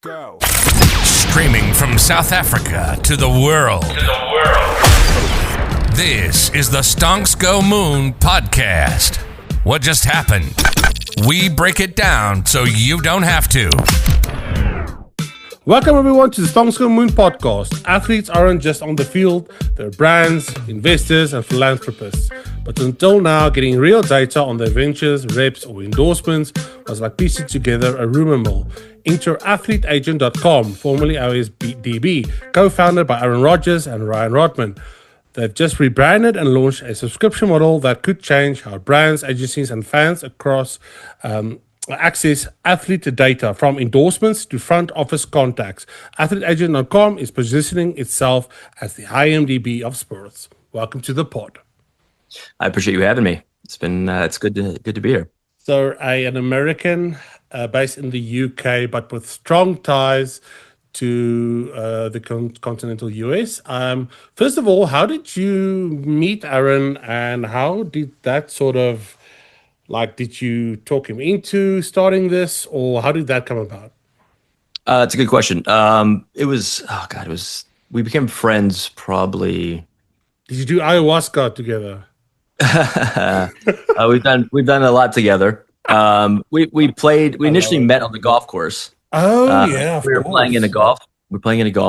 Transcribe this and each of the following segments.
Go. Streaming from South Africa to the world. This is the Stonks Go Moon podcast. What just happened? We break it down so you don't have to. Welcome everyone to the Stonks Go Moon podcast. Athletes aren't just on the field, they're brands, investors, and philanthropists. But until now, getting real data on their ventures, reps, or endorsements was like piecing together a rumor mill. Enter AthleteAgent.com, formerly OSDB, co-founded by Rodgers and Rottman. They've just rebranded and launched a subscription model that could change how brands, agencies, and fans across access athlete data, from endorsements to front office contacts. AthleteAgent.com is positioning itself as the IMDb of sports. Welcome to the pod. I appreciate you having me. It's good to be here. So, an American based in the UK, but with strong ties to the continental US. First of all, how did you meet Aaron, and how did that sort of, did you talk him into starting this, or how did that come about? It's a good question. We became friends probably. Did you do ayahuasca together? We've done a lot together. We initially met on the golf course. Oh yeah, we were playing in a golf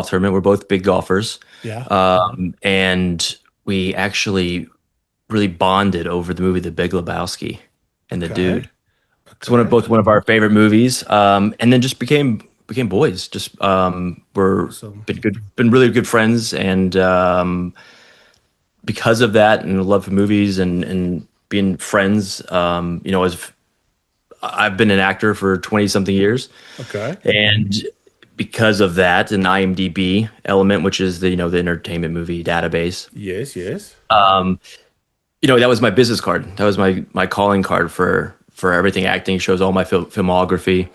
tournament. We're both big golfers. Yeah. And we actually really bonded over the movie The Big Lebowski and the dude. It's one of our favorite movies. And then just became boys. Just we're Awesome. been really good friends, and because of that and love for movies and being friends, I've been an actor for 20 something years. Okay. And because of that, an IMDb element, which is the entertainment movie database. Yes. That was my business card. That was my calling card for everything acting. It shows all my filmography.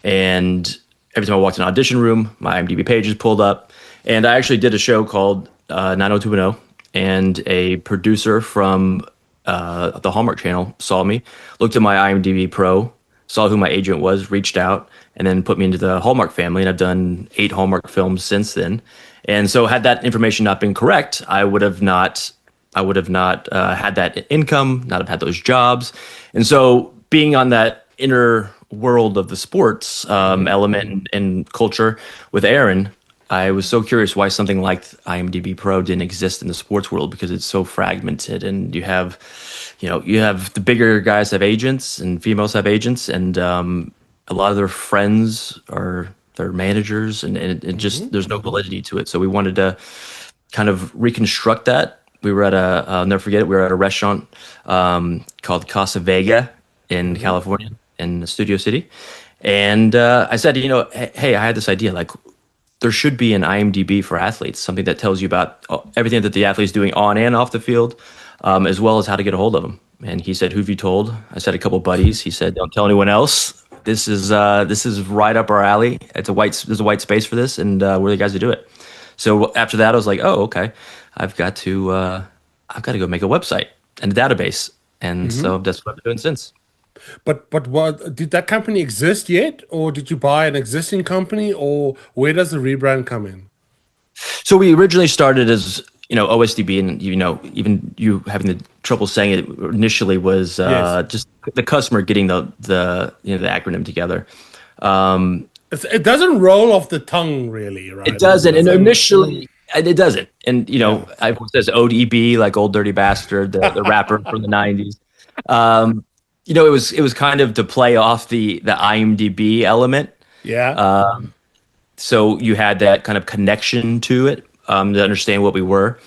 And every time I walked in an audition room, my IMDb page is pulled up. And I actually did a show called 90210, and a producer from the Hallmark Channel saw me, looked at my IMDb Pro, saw who my agent was, reached out, and then put me into the Hallmark family. And I've done 8 Hallmark films since then. And so, had that information not been correct, I would have not had that income, not have had those jobs. And so, being on that inner world of the sports element and culture with Aaron, I was so curious why something like IMDb Pro didn't exist in the sports world, because it's so fragmented, and you have the bigger guys have agents and females have agents, and a lot of their friends are their managers, and it just there's no validity to it. So we wanted to kind of reconstruct that. We were at I'll never forget it. We were at a restaurant called Casa Vega in California, in Studio City, and I said, hey, I had this idea, there should be an IMDb for athletes, something that tells you about everything that the athlete's doing on and off the field, as well as how to get a hold of them. And he said, "Who have you told?" I said, "A couple buddies." He said, "Don't tell anyone else. This is right up our alley. There's a white space for this, and we're the guys to do it." So after that, I was like, "Oh, okay. I've got to go make a website and a database." And so that's what I've been doing since. But what did that company exist yet, or did you buy an existing company, or where does the rebrand come in? So we originally started as OSDB, and even you having the trouble saying it initially was Yes. just the customer getting the acronym together. It doesn't roll off the tongue, really, right? It doesn't, and initially it doesn't, and I says ODB, like Old Dirty Bastard, the rapper from the '90s. It was kind of to play off the IMDb element. Yeah. So you had that kind of connection to it, to understand what we were.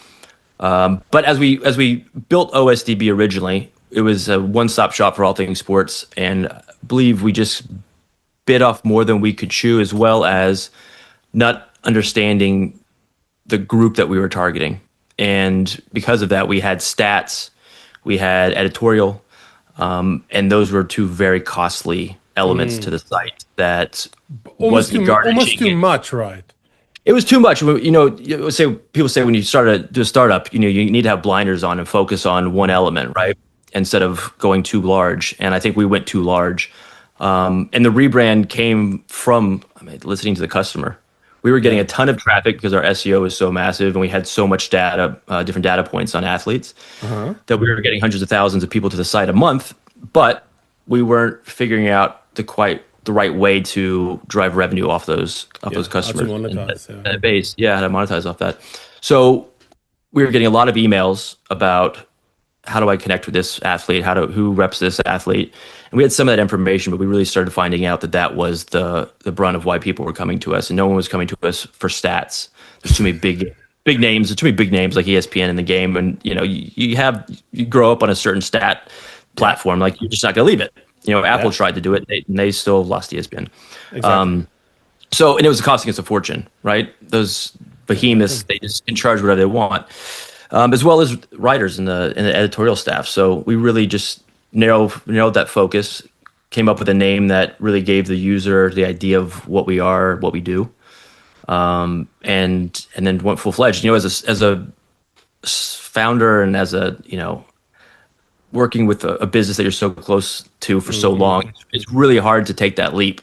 But as we built OSDB originally, it was a one-stop shop for all things sports, and I believe we just bit off more than we could chew, as well as not understanding the group that we were targeting. And because of that, we had stats, we had editorial, and those were 2 very costly elements to the site that almost wasn't too much, right? It was too much. People say when you start to do a startup, you need to have blinders on and focus on one element, right? Instead of going too large. And I think we went too large. And the rebrand came from, listening to the customer. We were getting a ton of traffic because our SEO was so massive and we had so much data, different data points on athletes, that we were getting hundreds of thousands of people to the site a month, but we weren't figuring out the right way to drive revenue off those customers. How to monetize, that base. Yeah, how to monetize off that. So we were getting a lot of emails about how do I connect with this athlete? Who reps this athlete? And we had some of that information, but we really started finding out that was the brunt of why people were coming to us, and no one was coming to us for stats. There's too many big names. There's too many big names like ESPN in the game, and you grow up on a certain stat platform, like you're just not going to leave it. Apple tried to do it, and they still lost ESPN. Exactly. And it was costing us a fortune, right? Those behemoths, they just can charge whatever they want. As well as writers in the editorial staff. So we really just narrowed that focus, came up with a name that really gave the user the idea of what we are, what we do, and then went full fledged. As a founder and as a working with a business that you're so close to for so long, it's really hard to take that leap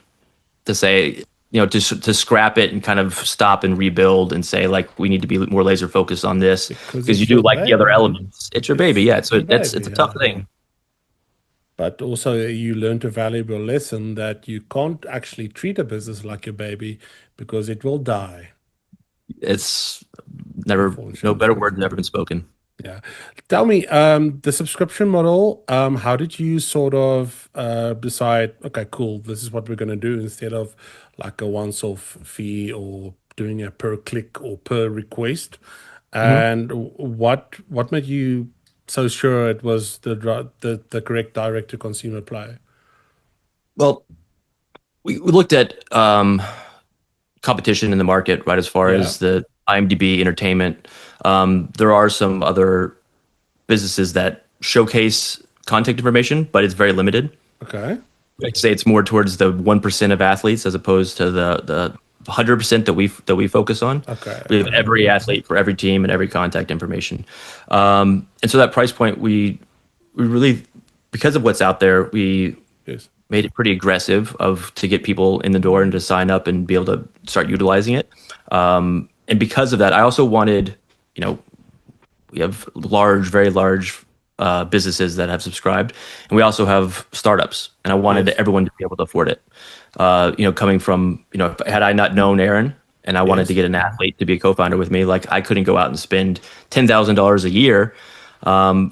to say, to scrap it and kind of stop and rebuild and say, like, we need to be more laser focused on this because you do like the other elements. It's your baby. Yeah. So it's a tough thing. But also you learned a valuable lesson that you can't actually treat a business like your baby because it will die. It's no better word than ever been spoken. Yeah. Tell me, the subscription model, how did you sort of decide, okay, cool, this is what we're going to do instead of like a once-off fee or doing a per click or per request? And what made you so sure it was the correct direct-to-consumer play? Well, we looked at competition in the market, right, as far as the IMDb entertainment. There are some other businesses that showcase contact information, but it's very limited. Okay. I'd say it's more towards the 1% of athletes as opposed to the 100% that we focus on. Okay. We have every athlete for every team and every contact information. And so that price point, we really, because of what's out there, we made it pretty aggressive to get people in the door and to sign up and be able to start utilizing it. And because of that, I also wanted, we have very large businesses that have subscribed, and we also have startups, and I wanted everyone to be able to afford it. Coming from, had I not known Aaron and I wanted to get an athlete to be a co-founder with me, like I couldn't go out and spend $10,000 a year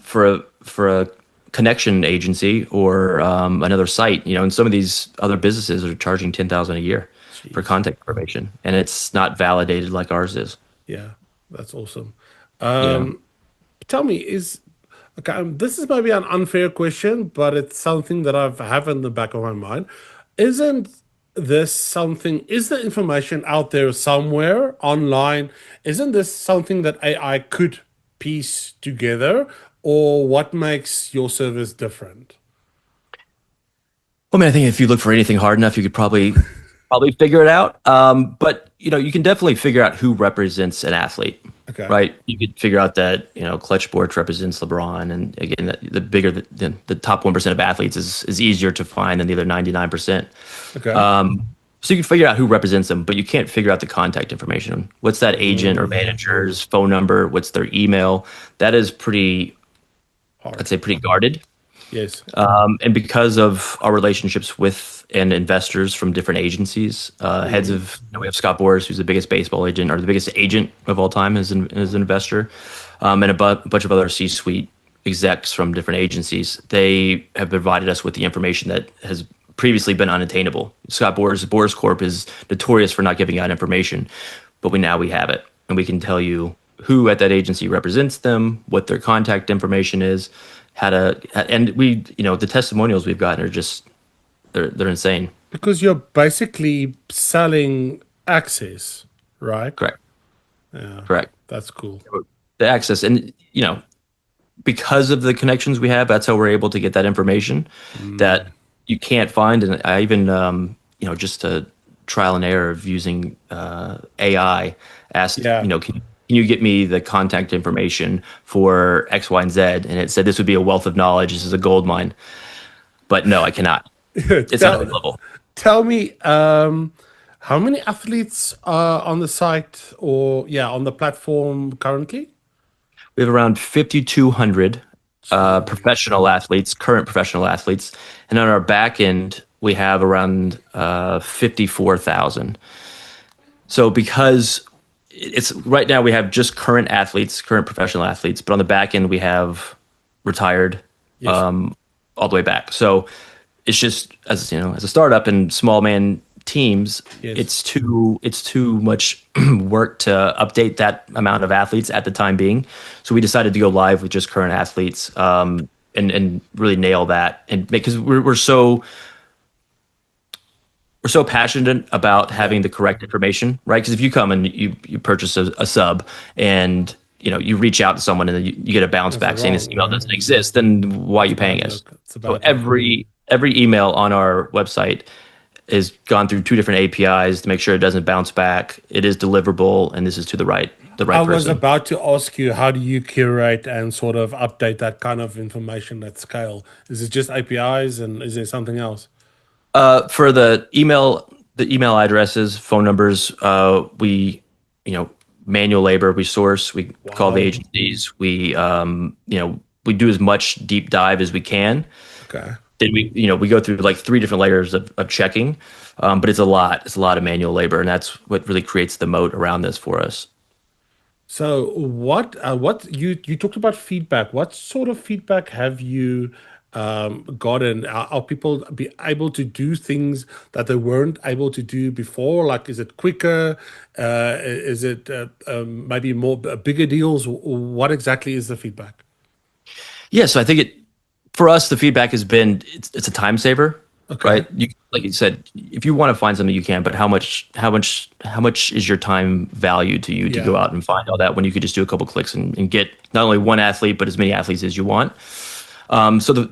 for a connection agency or another site, and some of these other businesses are charging $10,000 a year for contact information, and it's not validated like ours is. Yeah, that's awesome. Tell me, this is maybe an unfair question, but it's something that I have in the back of my mind. Is the information out there somewhere online? Isn't this something that AI could piece together, or what makes your service different? Well, I think if you look for anything hard enough, you could probably figure it out. But you can definitely figure out who represents an athlete. Okay. Right. You could figure out that, Clutch Sports represents LeBron. And again, the bigger the top 1% of athletes is easier to find than the other 99%. Okay. So you can figure out who represents them, but you can't figure out the contact information. What's that agent or manager's phone number? What's their email? That is pretty hard. I'd say pretty guarded. Yes. And because of our relationships with and investors from different agencies, heads of, we have Scott Boras, who's the biggest baseball agent or the biggest agent of all time as an investor, and a bunch of other C-suite execs from different agencies. They have provided us with the information that has previously been unattainable. Scott Boras Corp is notorious for not giving out information, but we have it, and we can tell you who at that agency represents them, what their contact information is, and the testimonials we've gotten are just they're insane. Because you're basically selling access, right? Correct. Yeah. Correct. That's cool. The access, and because of the connections we have, that's how we're able to get that information that you can't find. And I even just a trial and error of using AI asked, can you get me the contact information for X, Y, and Z? And it said this would be a wealth of knowledge. This is a gold mine. But no, I cannot. It's not available. Tell me, How many athletes are on the site or on the platform currently? We have around 5,200 Jeez. professional athletes, current professional athletes, and on our back end we have around 54,000. So because it's right now we have just current athletes, current professional athletes, but on the back end we have retired Yes. all the way back. So it's just as you know, as a startup and small man teams, Yes. it's too much work to update that amount of athletes at the time being. So we decided to go live with just current athletes, and really nail that and because we're so passionate about having the correct information, right? Because if you come and you purchase a sub and you reach out to someone and then you get a bounce That's back saying this wrong. email Yeah. doesn't exist, then why are you paying Bad us? look. It's a So bad look. every email on our website is gone through two different APIs to make sure it doesn't bounce back. It is deliverable, and this is to the I right was person. about to ask you, how do you curate and sort of update that kind of information at scale? Is it just APIs and is there something else? For the email addresses, phone numbers, we, you know, manual labor, we source, we call the Wow. agencies, we do as much deep dive as we can. Okay. Then we go through like three different layers of checking, but it's a lot. It's a lot of manual labor, and that's what really creates the moat around this for us. So what you talked about feedback. What sort of feedback have you gotten? Are people be able to do things that they weren't able to do before? Like, is it quicker? Is it maybe more bigger deals? What exactly is the feedback? Yeah, so I think for us the feedback has been it's a time saver, Okay. right? Like you said, if you want to find something you can, but how much is your time valued to you to go Yeah. out and find all that when you could just do a couple clicks and get not only one athlete but as many athletes as you want. So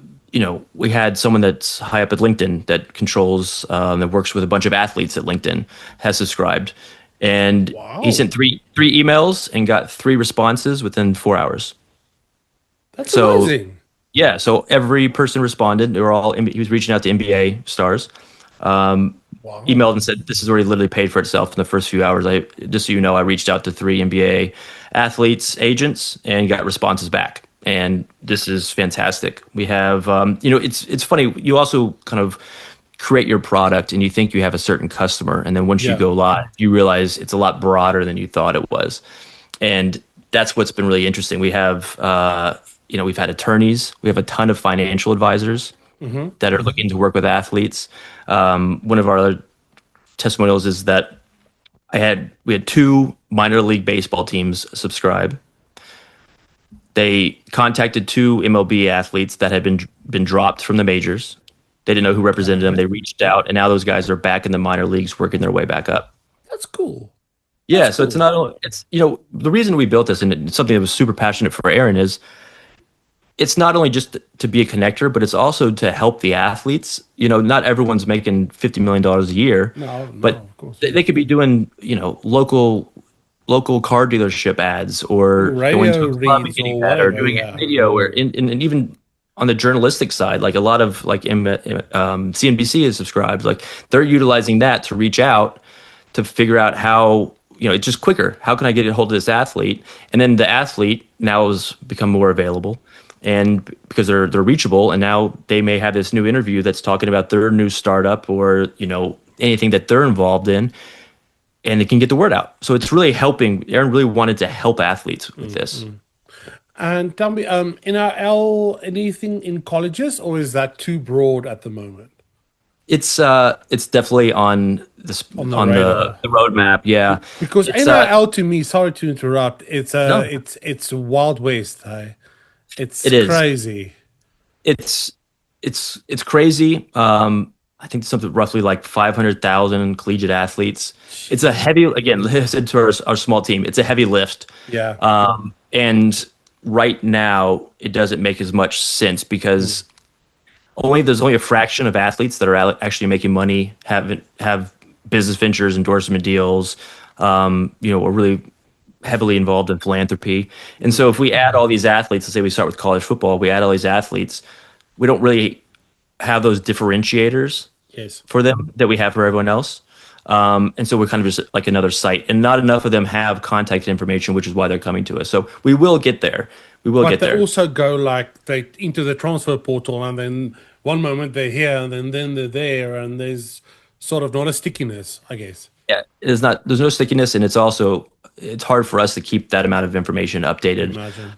we had someone that's high up at LinkedIn that controls that works with a bunch of athletes at LinkedIn has subscribed, and he Wow. sent three emails and got three responses within 4 hours. That's So amazing. yeah, so every person responded. They were all he was reaching out to NBA stars, Wow. emailed and said this has already literally paid for itself in the first few hours. I just so you know, I reached out to three NBA athletes agents and got responses back, and this is fantastic. We have it's funny. You also kind of create your product and you think you have a certain customer, and then once you Yeah. go live, you realize it's a lot broader than you thought it was, and that's what's been really interesting. We have we've had attorneys, we have a ton of financial advisors that are looking to work with athletes. One of our other testimonials is that we had two minor league baseball teams subscribe. They contacted two MLB athletes that had been dropped from the majors. They didn't know who represented them. Okay. They reached out, and now those guys are back in the minor leagues, working their way back up. That's cool. That's Yeah, so it's cool. not only it's the reason we built this, and it's something that was super passionate for Aaron is it's not only just to be a connector, but it's also to help the athletes. Not everyone's making $50 million a year, No, no, but of course. they could be doing, local car dealership ads or going to Radio a club and reads getting or that or whatever. doing Yeah. radio or and even on the journalistic side, like a lot of like CNBC is subscribed, like they're utilizing that to reach out to figure out how it's just quicker. How can I get a hold of this athlete? And then the athlete now has become more available, and because they're reachable, and now they may have this new interview that's talking about their new startup or anything that they're involved in, and it can get the word out. So it's really helping. Aaron really wanted to help athletes with this. And tell me, NRL, anything in colleges, or is that too broad at the moment It's definitely on this on the on the, radar? the roadmap. Yeah, Because it's NRL to me, sorry to interrupt, no, it's Wild West. Hey? It's it is. crazy. It's it's crazy. I think something roughly like 500,000 collegiate athletes. It's a heavy, again, like I said to our small team, it's a heavy lift. Yeah. And right now, it doesn't make as much sense because there's only a fraction of athletes that are actually making money, have business ventures, endorsement deals, are really heavily involved in philanthropy. And so if we add all these athletes, let's say we start with college football, we add all these athletes, we don't really have those differentiators Yes. for them that we have for everyone else. And so we're kind of just like another site, and not enough of them have contact information, which is why they're coming to us. So we will get there. We will But get they there. also go like they into the transfer portal, and then one moment they're here, and then they're there, and there's sort of not a stickiness, I guess. Yeah, it's not. There's no stickiness, and it's hard for us to keep that amount of information updated Imagine.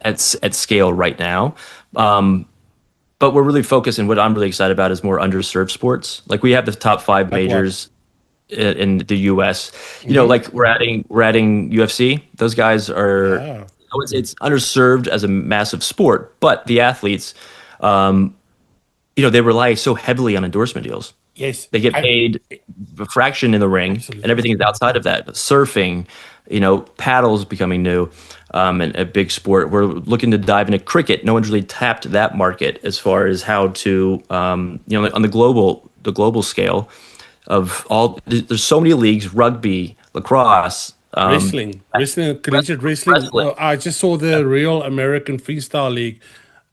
at scale right now. Um, but we're really focused, and what I'm really excited about is more underserved sports. Like we have the top five Like what? majors in the U.S. Mm-hmm. Like we're adding UFC. Those guys are. Yeah. It's underserved as a massive sport, but the athletes, um, they rely so heavily on endorsement deals. Yes. They get paid a fraction in the ring, and Absolutely. everything is outside of that. Surfing, paddles becoming new, and a big sport. We're looking to dive into cricket. No one's really tapped that market as far as how to, on the global scale of all. There's so many leagues: rugby, lacrosse, Wrestling, collegiate wrestling. wrestling. I just saw the Real American Freestyle League,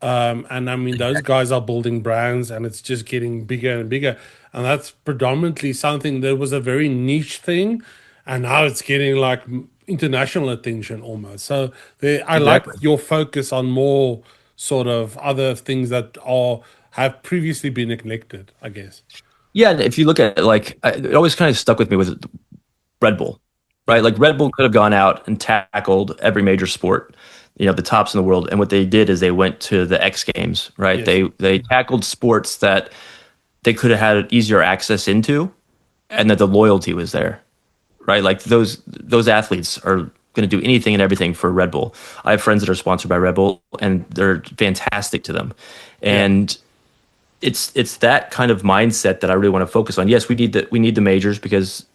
and I mean those guys are building brands, and it's just getting bigger and bigger. And that's predominantly something that was a very niche thing, and now it's getting like international attention almost. So I like Exactly. your focus on more sort of other things that are have previously been neglected, I guess. Yeah, and if you look at it always kind of stuck with me with Red Bull, right? Yeah. Like Red Bull could have gone out and tackled every major sport, the tops in the world. And what they did is they went to the X Games, right? Yes. They tackled sports that they could have had easier access into, and that the loyalty was there, right? Like those athletes are going to do anything and everything for Red Bull. I have friends that are sponsored by Red Bull, and they're fantastic to them, Yeah. and it's that kind of mindset that I really want to focus on. Yes, we need the majors because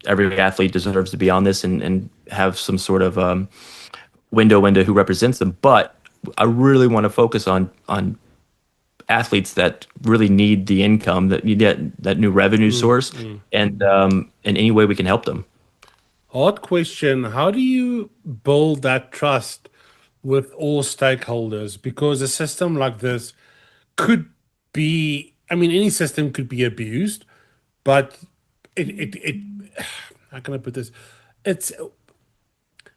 every athlete deserves to be on this and have some sort of window into who represents them. But I really want to focus on athletes that really need the income, that need that new revenue source, and in any way we can help them. Hard question. How do you build that trust with all stakeholders? Because a system like this could be, I mean, any system could be abused, but it how can I put this? It's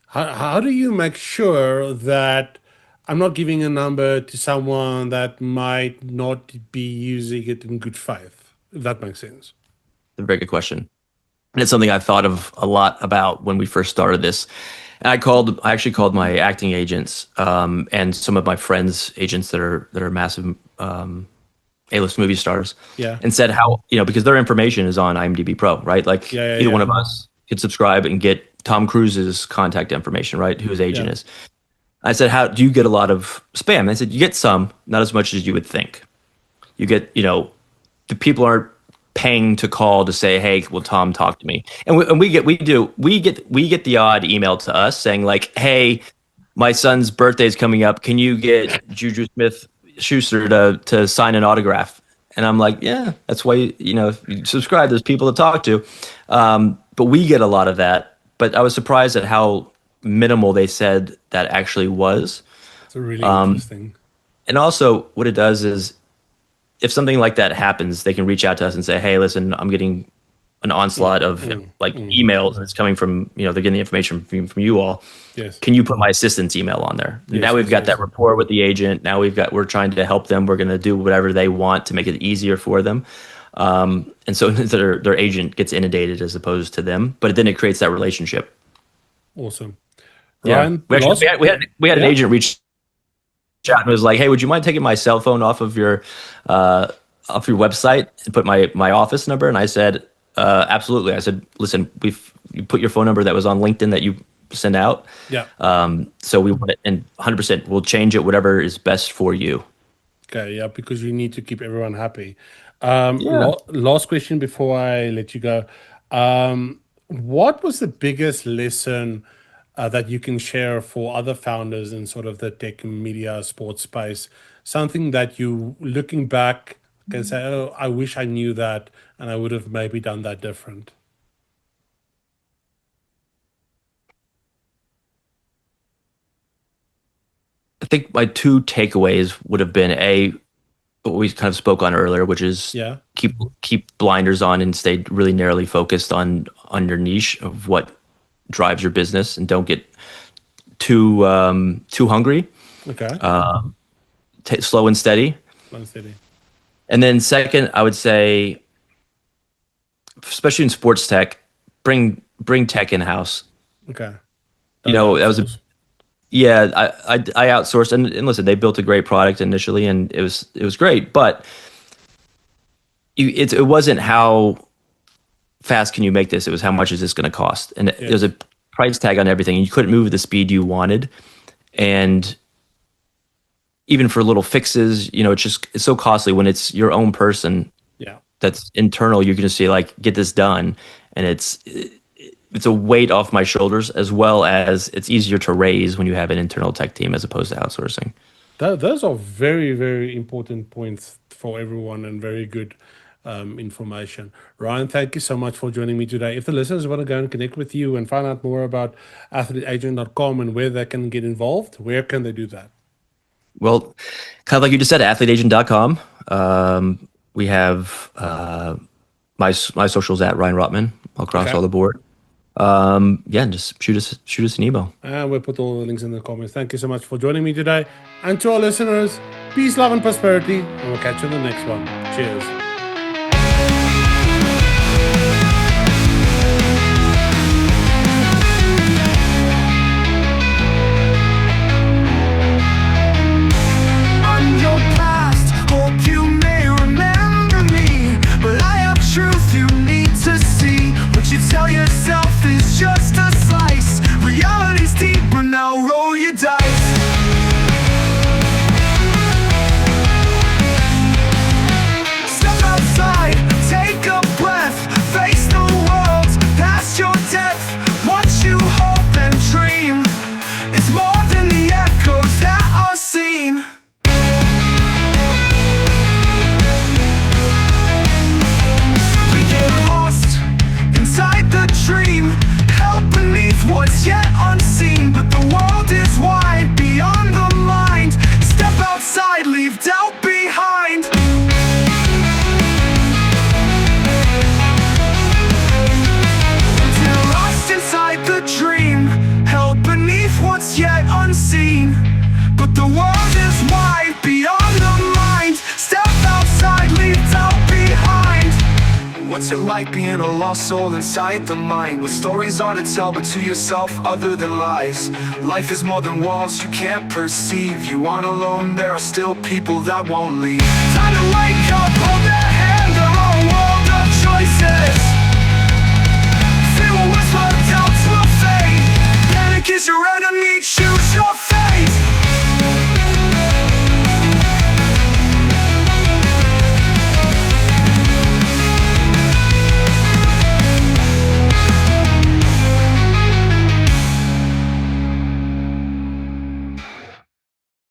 how do you make sure that I'm not giving a number to someone that might not be using it in good faith, if that makes sense? A very good question. And it's something I've thought of a lot about when we first started this. And I actually called my acting agents, and some of my friends' agents that are massive A-list movie stars, Yeah. and said how, because their information is on IMDb Pro, right? Like Yeah, either yeah, one yeah. of us could subscribe and get Tom Cruise's contact information, right? Who his agent Yeah. is. I said, how do you get a lot of spam? And they said, you get some, not as much as you would think. You get, the people aren't paying to call to say, "Hey, will Tom talk to me?" And we get the odd email to us saying like, "Hey, my son's birthday is coming up. Can you get Juju Smith Schuster to sign an autograph?" And I'm like, "Yeah, that's why if you subscribe, there's people to talk to." But we get a lot of that. But I was surprised at how minimal they said that actually was. It's a really interesting. And also, what it does is if something like that happens, they can reach out to us and say, "Hey, listen, I'm getting an onslaught of like emails, and it's coming from they're getting the information from you all. Yes. Can you put my assistant's email on there?" Yes, Now we've yes, got that yes. rapport with the agent. Now we're trying to help them. We're going to do whatever they want to make it easier for them. And so their agent gets inundated as opposed to them, but then it creates that relationship. Awesome. Yeah, Ryan, we actually last, we had an yeah. agent reach out and was like, "Hey, would you mind taking my cell phone uh, off your website and put my office number?" And I said, "Absolutely." I said, "Listen, you put your phone number that was on LinkedIn that you sent out. Yeah. So we want it, and 100% we'll change it whatever is best for you." Okay. Yeah. Because you need to keep everyone happy. Yeah. Last question before I let you go. What was the biggest lesson that you can share for other founders in sort of the tech, media, sports space? Something that you, looking back, can say, "Oh, I wish I knew that, and I would have maybe done that different." I think my two takeaways would have been: A, what we kind of spoke on earlier, which is Yeah. keep blinders on and stay really narrowly focused on your niche of what drives your business, and don't get too hungry. Okay. Slow and steady. One city. And then second, I would say, especially in sports tech, bring tech in house. Okay. That was I outsourced, and listen, they built a great product initially, and it was great, but it wasn't how fast can you make this. It was how much is this going to cost, and there's a price tag on everything, and you couldn't move at the speed you wanted, and even for little fixes, it's so costly when it's your own person. Yeah. That's internal. You're going to say like, get this done, and it's a weight off my shoulders, as well as it's easier to raise when you have an internal tech team as opposed to outsourcing. Those are very, very important points for everyone, and very good information. Ryan, thank you so much for joining me today. If the listeners want to go and connect with you and find out more about AthleteAgent.com and where they can get involved, where can they do that? Well, kind of like you just said, AthleteAgent.com. We have my socials at Ryan Rottman across all the board. Just shoot us an email. And we'll put all the links in the comments. Thank you so much for joining me today. And to our listeners, peace, love, and prosperity. And we'll catch you in the next one. Cheers. Tell yourself it's just a slice. Reality's deeper now, roll your dice. Step outside, take a breath, face the world past your depth. What you hope and dream is more than the echoes that are seen. We get lost inside the dream, held beneath what's yet unseen. But the world is wide beyond the mind. Step outside, leave doubt behind. Till lost inside the dream, held beneath what's yet unseen. But the world is wide beyond the mind. Step outside, leave doubt behind. What's it like being a lost soul inside the mind, with stories on to tell but to yourself other than lies? Life is more than walls you can't perceive. You aren't alone, there are still people that won't leave. Time to wake up